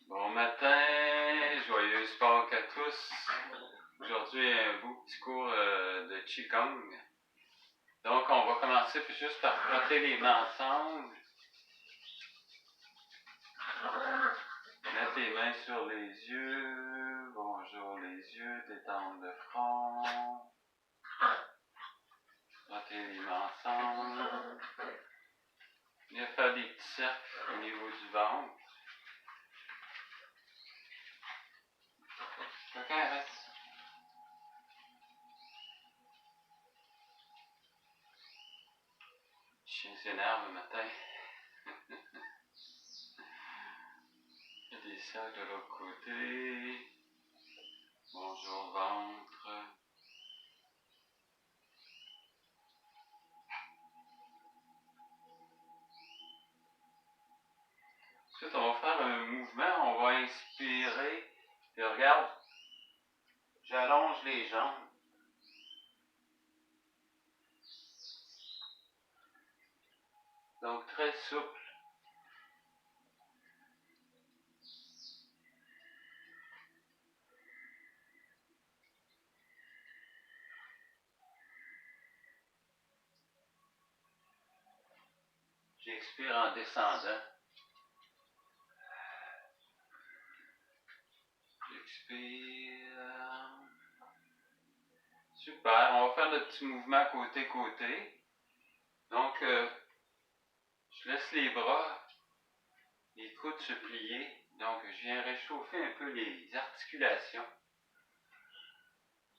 Bon matin, joyeuse Pâques à tous. Aujourd'hui, un beau petit cours de Qigong. Donc, on va commencer juste par frotter les mains ensemble. Mettre les mains sur les yeux. Bonjour les yeux, détendre le front. Frotter les mains ensemble. Viens faire des petits cercles au niveau du ventre. Quelqu'un reste. Le chien s'énerve le matin. Il y a des cercles de l'autre côté. Bonjour ventre. Ensuite, on va faire un mouvement. On va inspirer. Et regarde, j'allonge les jambes. Donc, très souple. J'expire en descendant. J'expire. Super. On va faire le petit mouvement côté-côté. Donc, je laisse les bras, les coudes se plier. Donc, je viens réchauffer un peu les articulations.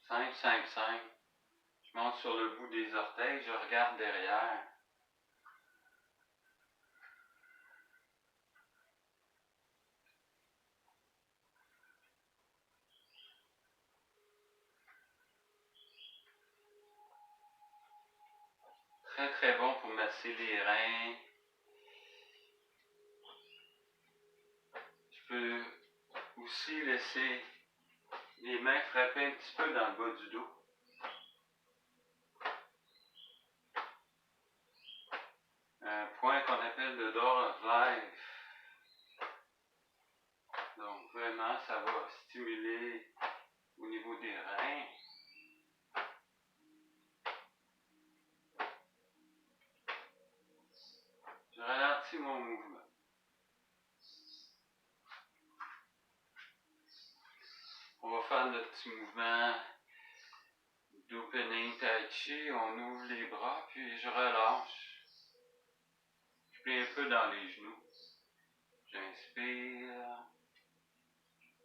5, 5, 5. Je monte sur le bout des orteils, je regarde derrière. Très très bon pour masser les reins. Je peux aussi laisser les mains frapper un petit peu dans le bas du dos. Un point qu'on appelle le door of life. Donc vraiment, ça va stimuler au niveau des reins. Je ralentis mon mouvement. On va faire notre petit mouvement d'opening tai chi. On ouvre les bras, puis je relâche. Je plie un peu dans les genoux. J'inspire.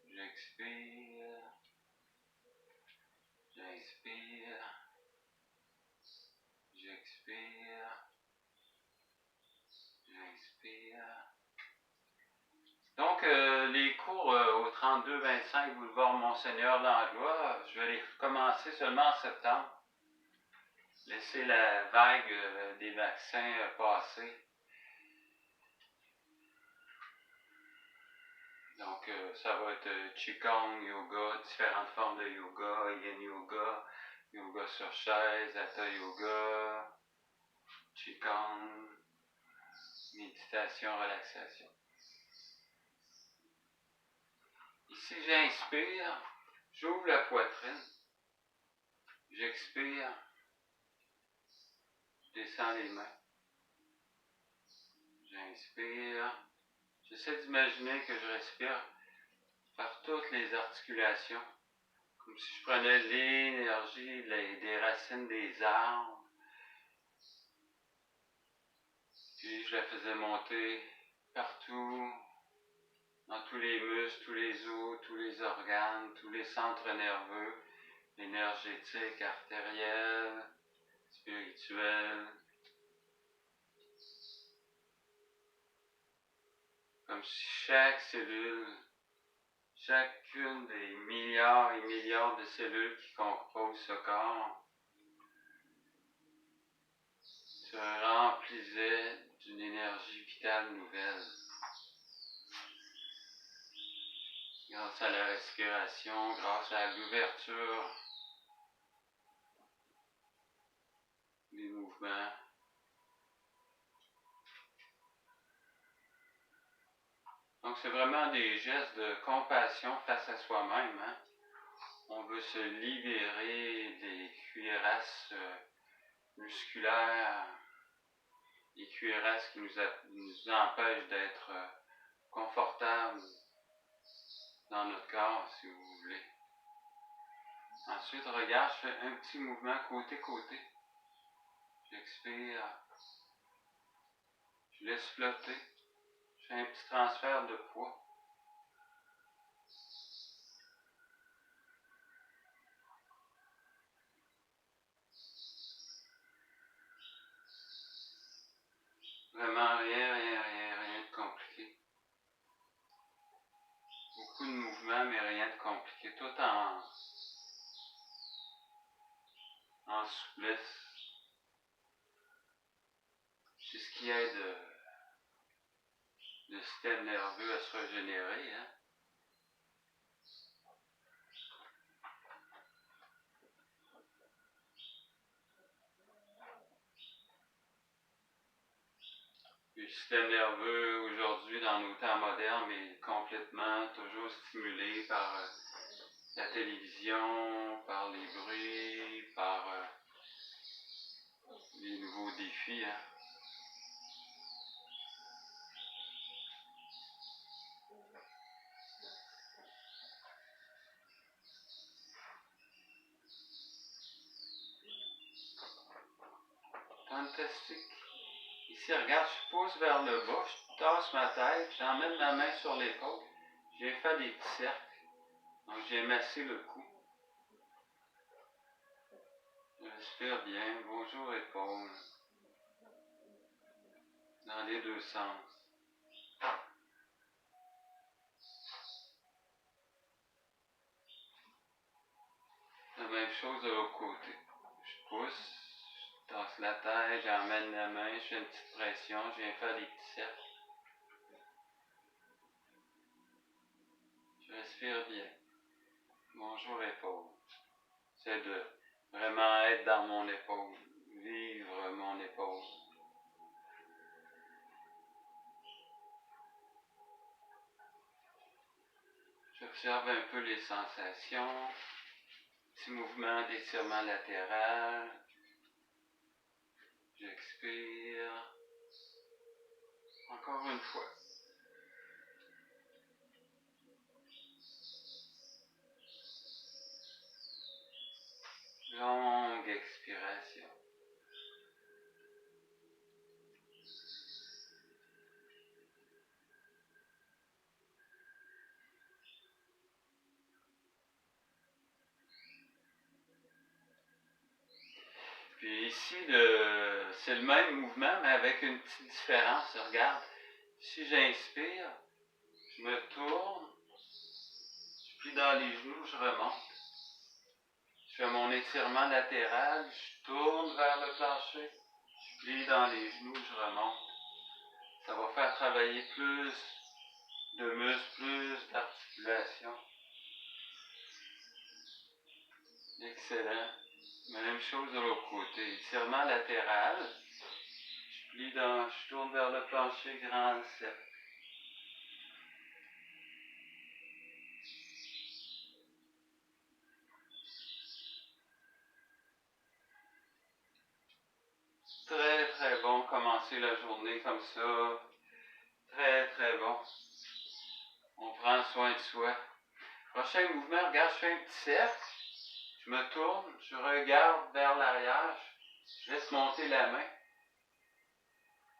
J'expire. J'inspire. J'expire. J'inspire. Donc, les cours au 32-25 boulevard Monseigneur Langlois, je vais les commencer seulement en septembre. Laisser la vague des vaccins passer. Donc, ça va être Qigong, yoga, différentes formes de yoga, yin yoga, yoga sur chaise, hatha yoga, Qigong, méditation, relaxation. Ici, j'inspire, j'ouvre la poitrine, j'expire, je descends les mains, j'inspire, j'essaie d'imaginer que je respire par toutes les articulations, comme si je prenais l'énergie des racines des arbres, puis je la faisais monter partout, dans tous les muscles, tous les os, tous les organes, tous les centres nerveux, énergétiques, artériels, spirituels. Comme si chaque cellule, chacune des milliards et milliards de cellules qui composent ce corps se remplissait d'une énergie vitale nouvelle. Grâce à la respiration, grâce à l'ouverture des mouvements. Donc c'est vraiment des gestes de compassion face à soi-même. Hein? On veut se libérer des cuirasses musculaires, des cuirasses qui nous empêchent d'être confortables dans notre corps, si vous voulez. Ensuite, regarde, je fais un petit mouvement côté-côté. J'expire. Je laisse flotter. Je fais un petit transfert de poids. Vraiment rien de compliqué. Beaucoup de mouvements, mais rien de compliqué. Tout en souplesse. C'est ce qui aide le système nerveux à se régénérer. Hein? Le système nerveux, aujourd'hui, dans nos temps modernes, est complètement toujours stimulé par la télévision, par les bruits, par les nouveaux défis. Hein? Fantastique. Ici, regarde, je pousse vers le bas, je tasse ma tête, j'emmène ma main sur l'épaule, je viens faire des petits cercles. Donc, j'ai massé le cou. Je respire bien. Bonjour épaule. Dans les deux sens. La même chose de l'autre côté. Je pousse, je tasse la tête, j'emmène la main, je fais une petite pression, je viens faire des petits cercles. Je respire bien. Bonjour épaule. C'est de vraiment être dans mon épaule, vivre mon épaule. J'observe un peu les sensations, petit mouvement d'étirement latéral. J'expire. Encore une fois. Longue expiration. Puis ici, c'est le même mouvement, mais avec une petite différence. Regarde, si j'inspire, je me tourne, je plie dans les genoux, je remonte. Je fais mon étirement latéral, je tourne vers le plancher, je plie dans les genoux, je remonte. Ça va faire travailler plus de muscles, plus d'articulations. Excellent. Même chose de l'autre côté. Étirement latéral. Je tourne vers le plancher, grand cercle. Très bon commencer la journée comme ça. Très bon. On prend soin de soi. Prochain mouvement, regarde, je fais un petit cercle. Je me tourne, je regarde vers l'arrière. Je laisse monter la main.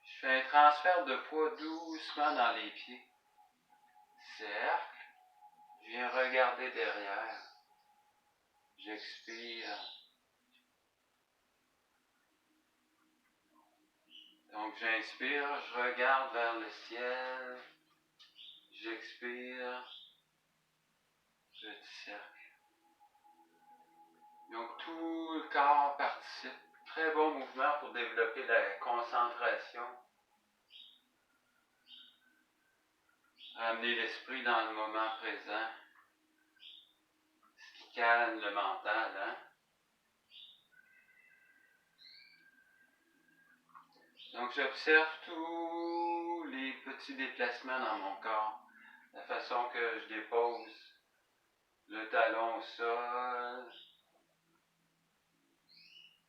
Je fais un transfert de poids doucement dans les pieds. Cercle. Je viens regarder derrière. J'expire. Donc j'inspire, je regarde vers le ciel. J'expire. Petit cercle. Donc tout le corps participe. Très bon mouvement pour développer la concentration. Ramener l'esprit dans le moment présent. Ce qui calme le mental, hein? Donc j'observe tous les petits déplacements dans mon corps. la façon que je dépose le talon au sol.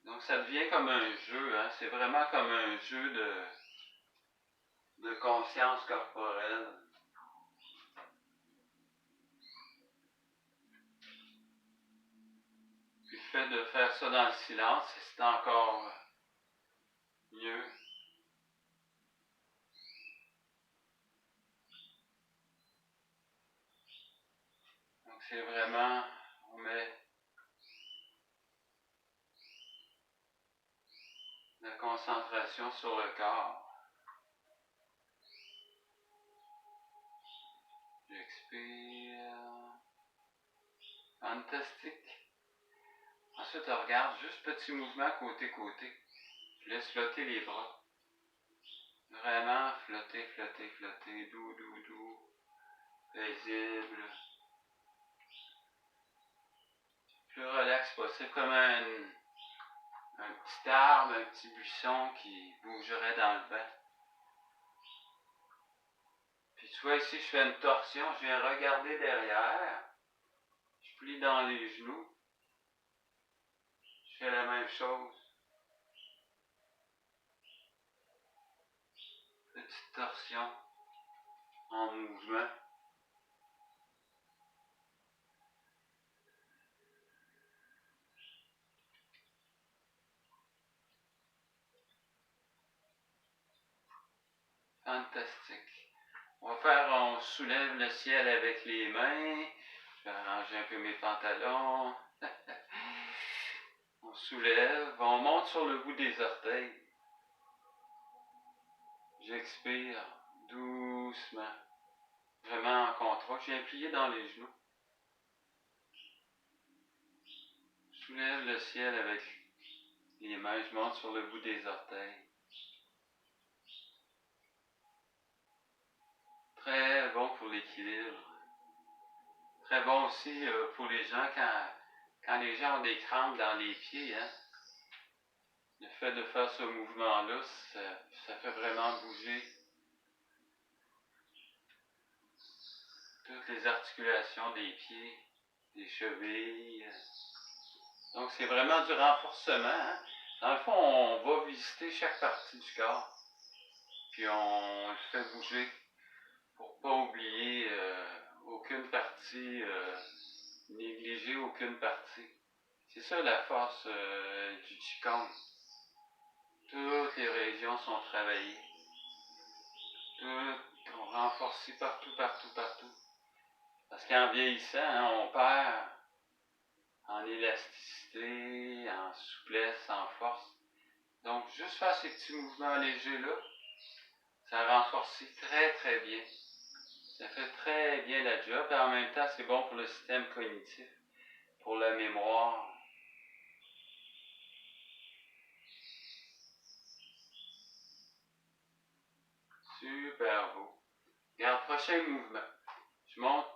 Donc ça devient comme un jeu, hein? C'est vraiment comme un jeu de conscience corporelle. Puis le fait de faire ça dans le silence, c'est encore mieux. Donc c'est vraiment, on met la concentration sur le corps. J'expire. Fantastique. Ensuite, on regarde juste petit mouvement côté-côté. Je laisse flotter les bras. Vraiment flotter, flotter, flotter. Doux, doux, doux. Paisible. Plus relax possible, comme un petit arbre, un petit buisson qui bougerait dans le vent. Puis tu vois ici, je fais une torsion, je viens regarder derrière. Je plie dans les genoux. Je fais la même chose. Petite torsion en mouvement. Fantastique. On soulève le ciel avec les mains. Je vais arranger un peu mes pantalons. On soulève, on monte sur le bout des orteils. J'expire doucement. Vraiment en contrôle. Je viens plier dans les genoux. Je soulève le ciel avec les mains. Je monte sur le bout des orteils. Très bon pour l'équilibre. Très bon aussi pour les gens quand les gens ont des crampes dans les pieds. Hein? Le fait de faire ce mouvement-là, ça fait vraiment bouger toutes les articulations des pieds, des chevilles. Donc c'est vraiment du renforcement. Hein? Dans le fond, on va visiter chaque partie du corps. Puis on le fait bouger pour pas oublier aucune partie, négliger aucune partie. C'est ça la force du Qigong. Toutes les régions sont travaillées. Toutes sont renforcées partout, partout, partout. Parce qu'en vieillissant, hein, on perd en élasticité, en souplesse, en force. Donc, juste faire ces petits mouvements légers-là, ça renforce très, très bien. Ça fait très bien la job. Et en même temps, c'est bon pour le système cognitif, pour la mémoire. Super beau. Regarde, prochain mouvement. Je monte,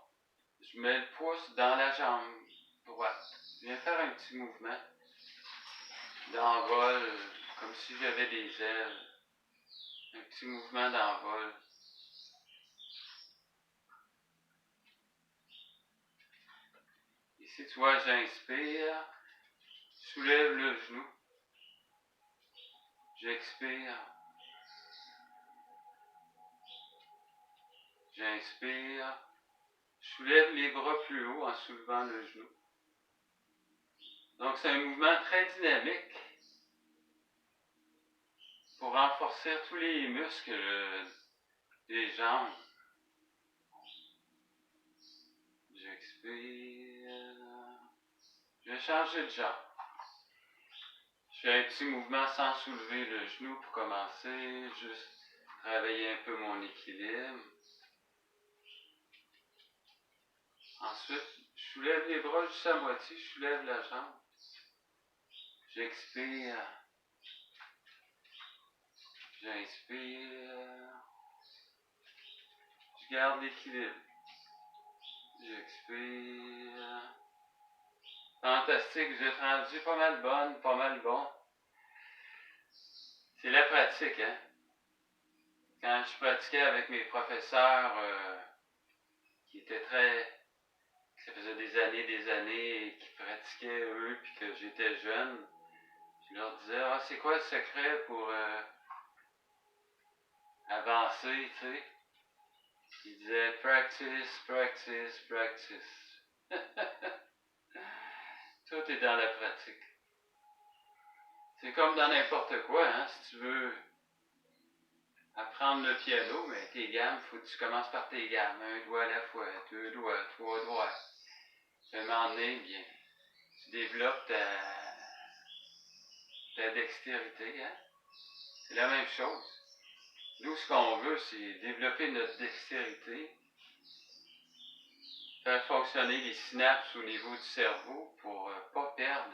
je mets le pouce dans la jambe droite. Je viens faire un petit mouvement d'envol, comme si j'avais des ailes. Un petit mouvement d'envol. Ici, tu vois, j'inspire, je soulève le genou. J'expire. J'inspire. Je soulève les bras plus haut en soulevant le genou. Donc, c'est un mouvement très dynamique pour renforcer tous les muscles des jambes. J'expire. Je vais changer de jambe. Je fais un petit mouvement sans soulever le genou pour commencer. Juste travailler un peu mon équilibre. Ensuite, je soulève les bras juste à moitié. Je soulève la jambe. J'expire. J'inspire. Je garde l'équilibre. J'expire. Fantastique, vous êtes rendu pas mal bonne, pas mal bon. C'est la pratique, hein? Quand je pratiquais avec mes professeurs qui étaient très... Ça faisait des années qu'ils pratiquaient eux, puis que j'étais jeune. Je leur disais, ah, c'est quoi le secret pour avancer, tu sais? Ils disaient, practice, practice, practice. Tout est dans la pratique. C'est comme dans n'importe quoi, hein? Si tu veux apprendre le piano, mais tes gammes, faut que tu commences par tes gammes. Un doigt à la fois, deux doigts, trois doigts. À un moment donné, bien, tu développes ta dextérité, hein? C'est la même chose. Nous, ce qu'on veut, c'est développer notre dextérité, faire fonctionner les synapses au niveau du cerveau pour pas perdre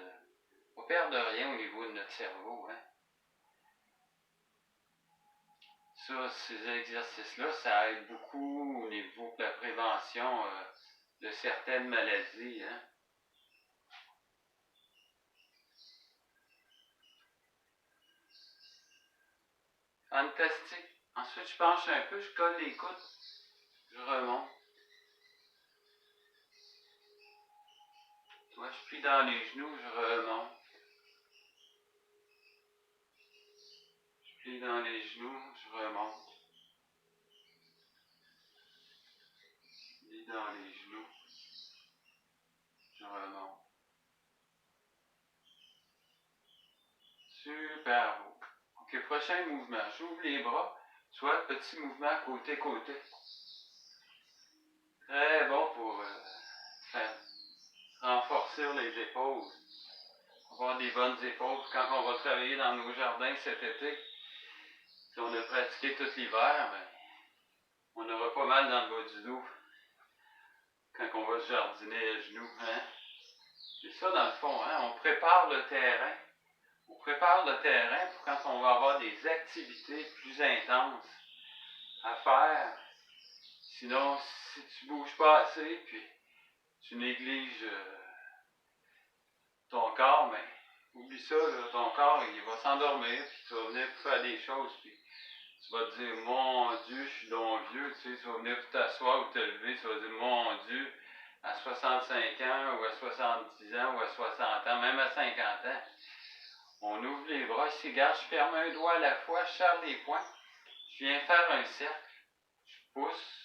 rien au niveau de notre cerveau, hein? Ça, ces exercices-là, ça aide beaucoup au niveau de la prévention de certaines maladies, hein? Fantastique. Ensuite, je penche un peu, je colle les coudes, je remonte. Toi, je plie dans les genoux, je remonte. Je plie dans les genoux, je remonte. Je plie dans les genoux, je remonte. Super beau. Ok, prochain mouvement. J'ouvre les bras, soit petit mouvement côté-côté. Très bon pour renforcer les épaules. Avoir des bonnes épaules quand on va travailler dans nos jardins cet été. Si on a pratiqué tout l'hiver, ben, on aura pas mal dans le bas du dos quand on va se jardiner à genoux. Hein? C'est ça dans le fond, hein? On prépare le terrain. On prépare le terrain pour quand on va avoir des activités plus intenses à faire. Sinon, si tu bouges pas assez, puis tu négliges ton corps, mais oublie ça, là, ton corps, il va s'endormir, puis tu vas venir pour faire des choses, puis tu vas te dire, mon Dieu, je suis donc vieux, tu sais, tu vas venir pour t'asseoir ou te lever, tu vas dire, mon Dieu, à 65 ans, ou à 70 ans, ou à 60 ans, même à 50 ans, on ouvre les bras, ici, regarde, je ferme un doigt à la fois, je serre les poings, je viens faire un cercle, je pousse,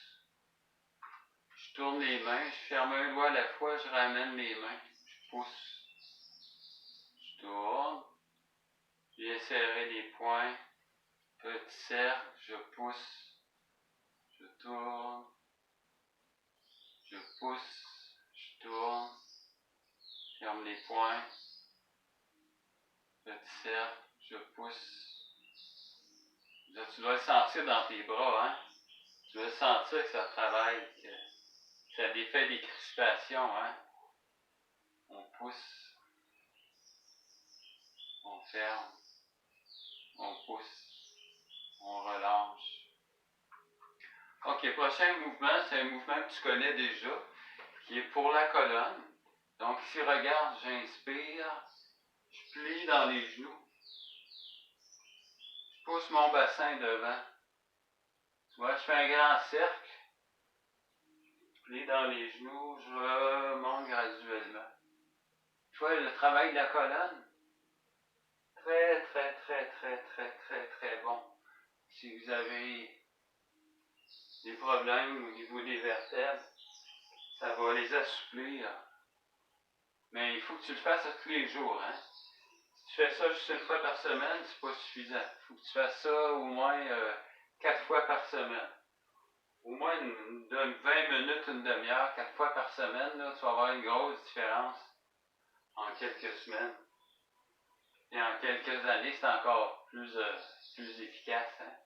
je tourne les mains, je ferme un doigt à la fois, je ramène les mains, je pousse, je tourne, je viens serrer les poings, petit cercle, je pousse, je tourne, je pousse, je tourne, ferme les poings, petit cercle, je pousse. Là, tu dois le sentir dans tes bras, hein? Tu dois sentir que ça travaille, que ça défait des crispations, hein? On pousse, on ferme, on pousse, on relâche. Ok, prochain mouvement, c'est un mouvement que tu connais déjà, qui est pour la colonne. Donc ici, regarde, j'inspire, je plie dans les genoux, je pousse mon bassin devant. Tu vois, je fais un grand cercle, je plie dans les genoux, je remonte graduellement. Tu vois, le travail de la colonne, très, très, très, très, très, très, très bon. Si vous avez des problèmes au niveau des vertèbres, ça va les assouplir. Mais il faut que tu le fasses tous les jours, hein? Si tu fais ça juste une fois par semaine, c'est pas suffisant. Il faut que tu fasses ça au moins 4 fois par semaine. Au moins de 20 minutes, une demi-heure, 4 fois par semaine, là, tu vas avoir une grosse différence en quelques semaines. Et en quelques années, c'est encore plus efficace. Hein?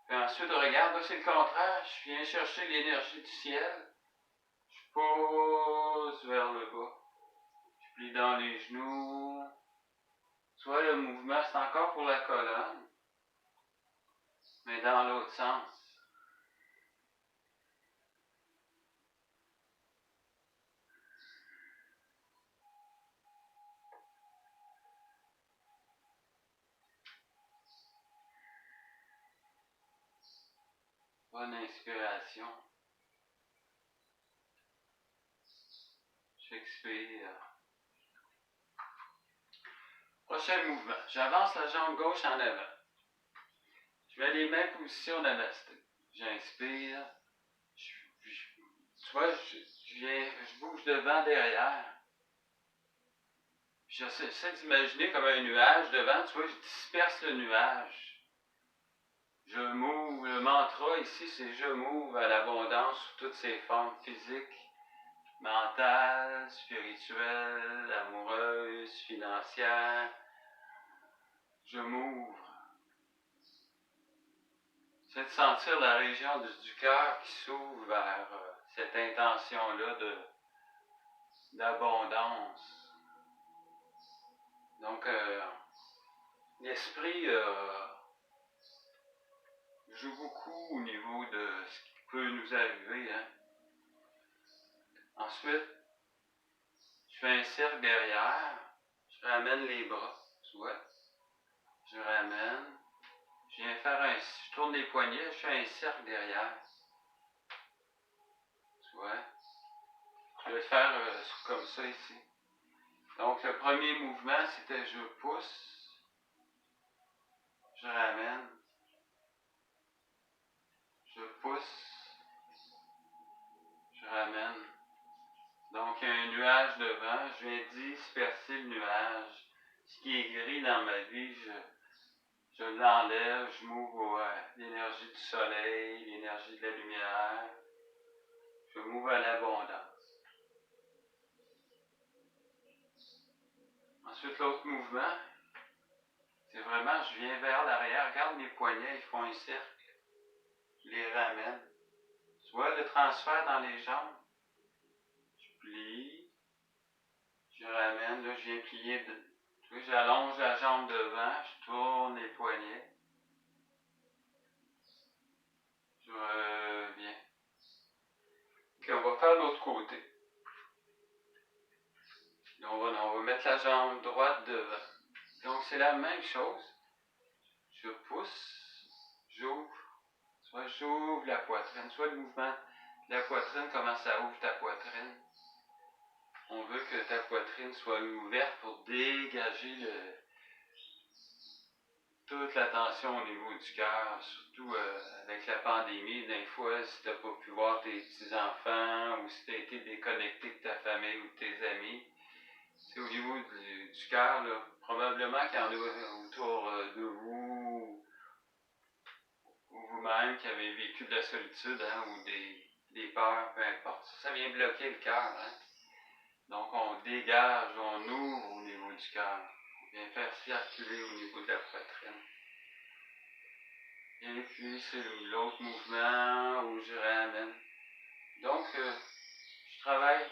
Puis ensuite, regarde, là, c'est le contraire. Je viens chercher l'énergie du ciel. Je pousse vers le bas. Je plie dans les genoux. Tu vois, le mouvement, c'est encore pour la colonne, mais dans l'autre sens. Bonne inspiration. J'expire. Prochain mouvement. J'avance la jambe gauche en avant. Je mets les mains position namasté. J'inspire. Tu vois, je bouge devant, derrière. J'essaie d'imaginer comme un nuage devant. Tu vois, je disperse le nuage. Je m'ouvre. Le mantra ici, c'est je m'ouvre à l'abondance sous toutes ses formes physiques, mentales, spirituelles, amoureuses, financières. Je m'ouvre. C'est de sentir la région du cœur qui s'ouvre vers cette intention-là d'abondance. Donc, l'esprit joue beaucoup au niveau de ce qui peut nous arriver. Hein. Ensuite, je fais un cercle derrière, je ramène les bras, tu vois. Je ramène, je tourne les poignets, je fais un cercle derrière. Tu vois. Je vais faire comme ça ici. Donc, le premier mouvement, c'était je pousse, je ramène, je pousse, je ramène. Donc, il y a un nuage devant, je viens disperser le nuage. Ce qui est gris dans ma vie, je l'enlève, je m'ouvre à l'énergie du soleil, l'énergie de la lumière. Je m'ouvre à l'abondance. Ensuite, l'autre mouvement, c'est vraiment, je viens vers l'arrière, regarde mes poignets, ils font un cercle. Je les ramène. Tu vois le transfert dans les jambes? Je plie, je ramène, là je viens plier. Tu vois, j'allonge la jambe devant, je tourne les poignets. Je reviens. Puis on va faire l'autre côté. On va mettre la jambe droite devant. Donc c'est la même chose. Je pousse, j'ouvre. Soit j'ouvre la poitrine, soit le mouvement de la poitrine, comment ça ouvre ta poitrine. On veut que ta poitrine soit ouverte pour dégager toute la tension au niveau du cœur, surtout avec la pandémie. Des fois, si tu n'as pas pu voir tes petits-enfants ou si tu as été déconnecté de ta famille ou de tes amis, c'est au niveau du cœur, probablement qu'il y en a autour de vous ou vous-même qui avez vécu de la solitude ou des peurs, peu importe. Ça vient bloquer le cœur. Hein? Donc, on dégage, on ouvre au niveau du cœur. On vient faire circuler au niveau de la poitrine. Et puis, c'est l'autre mouvement où je ramène. Donc, je travaille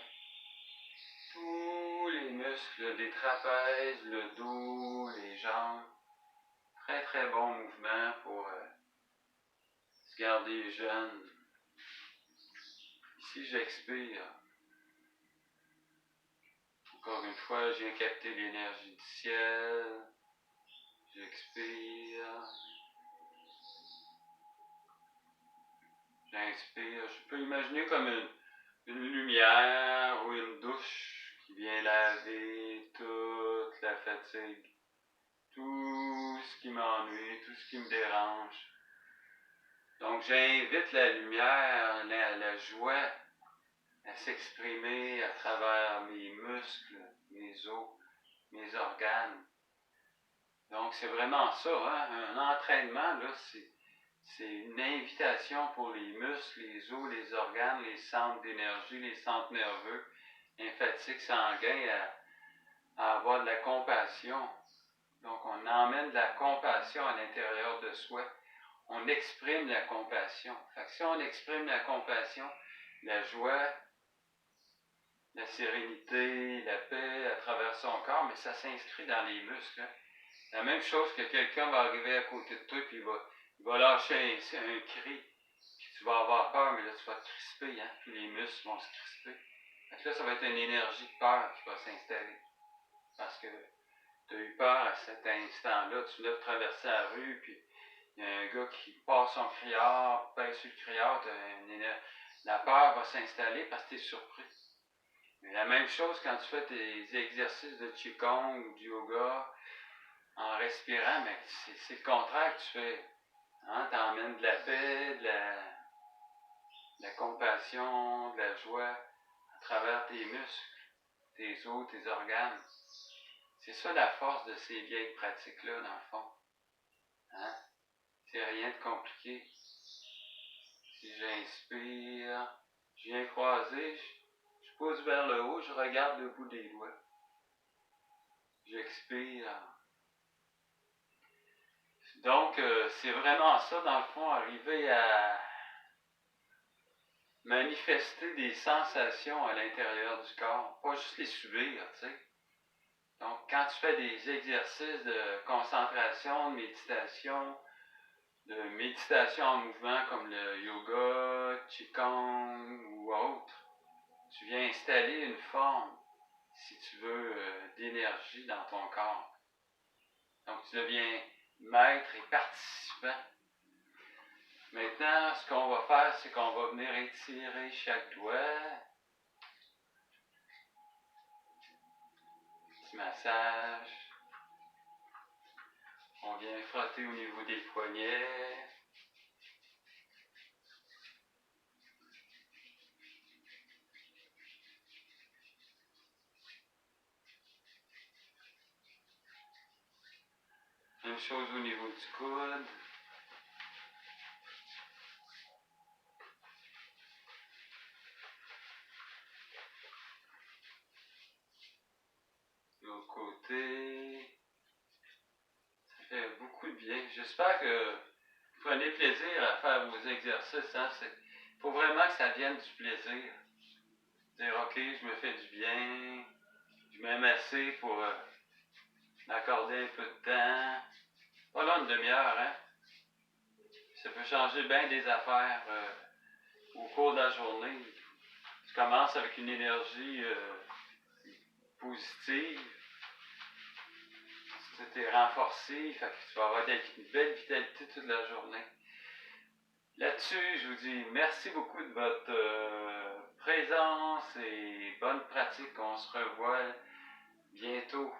tous les muscles des trapèzes, le dos, les jambes. Très, très bon mouvement pour se garder jeune. Ici, j'expire. Encore une fois, je viens capter l'énergie du ciel. J'expire. J'inspire. Je peux imaginer comme une lumière ou une douche qui vient laver toute la fatigue. Tout ce qui m'ennuie, tout ce qui me dérange. Donc j'invite la lumière, la joie à s'exprimer à travers mes muscles, mes os, mes organes. Donc c'est vraiment ça, hein? Un entraînement, là, c'est une invitation pour les muscles, les os, les organes, les centres d'énergie, les centres nerveux, lymphatiques, sanguins, à avoir de la compassion. Donc on emmène de la compassion à l'intérieur de soi. On exprime la compassion. Fait que si on exprime la compassion, la joie, la sérénité, la paix à travers son corps, mais ça s'inscrit dans les muscles. Hein. La même chose que quelqu'un va arriver à côté de toi et il va lâcher un cri, puis tu vas avoir peur, mais là tu vas te crisper, hein, puis les muscles vont se crisper. Fait que là, ça va être une énergie de peur qui va s'installer. Parce que tu as eu peur à cet instant-là, tu venais de traverser la rue, puis Il y a un gars qui passe son criard, pèse sur le criard, la peur va s'installer parce que tu es surpris. Mais la même chose quand tu fais tes exercices de Qigong ou du yoga en respirant, mais c'est le contraire que tu fais. Hein? Tu emmènes de la paix, de la compassion, de la joie à travers tes muscles, tes os, tes organes. C'est ça la force de ces vieilles pratiques-là, dans le fond. Hein? C'est rien de compliqué. Si j'inspire, je viens croiser, je pousse vers le haut, je regarde le bout des doigts. J'expire. Donc, c'est vraiment ça, dans le fond, arriver à manifester des sensations à l'intérieur du corps, pas juste les subir, tu sais. Donc, quand tu fais des exercices de concentration, de méditation en mouvement comme le yoga, Qigong ou autre, tu viens installer une forme, si tu veux, d'énergie dans ton corps. Donc, tu deviens maître et participant. Maintenant, ce qu'on va faire, c'est qu'on va venir étirer chaque doigt. Petit massage. On vient frotter au niveau des poignets. Même chose au niveau du coude. De l'autre côté. Ça fait beaucoup de bien. J'espère que vous prenez plaisir à faire vos exercices. Hein? Il faut vraiment que ça vienne du plaisir. Dire, OK, je me fais du bien. Je m'aime assez pour m'accorder un peu de temps. Pas là une demi-heure, hein? Ça peut changer bien des affaires au cours de la journée. Tu commences avec une énergie positive. Tu es renforcé, fait que tu vas avoir une belle vitalité toute la journée. Là-dessus, je vous dis merci beaucoup de votre présence et bonne pratique. On se revoit bientôt.